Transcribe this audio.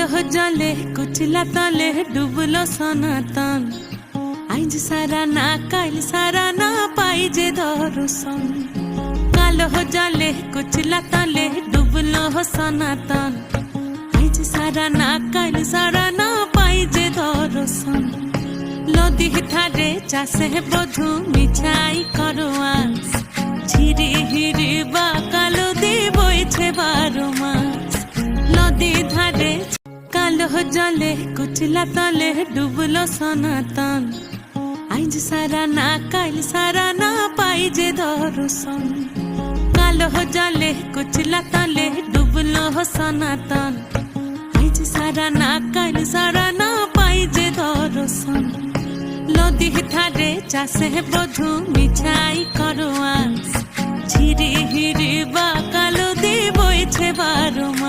কালো জলে কুচলা তলে ডুবলো সনাতন আইজ সারা না কাল সারা না পাই যে দর্শন কালো জলে কুচলা তলে ডুবলো সনাতন আইজ সারা না কাল সারা না পাই যে দর্শন নদী ধারে চাষে বধু মিছাই করোয়াস ঝিরি হিরি বা কালো দি বইছে 12 মাস নদী ধারে কালো জলে কুচলা তলে ডুবলো সনাতন আইজ সারা না কাল সারা না পাই যে দর্শন কালো জলে কুচলা তলে ডুবলো সনাতন আইজ সারা না কাল সারা না পাই যে দর্শন নদী ধারে চাষে বধু মিছাই করোয়াস ঝিরি হিরি বা কালো দি বইছে 12 মাস।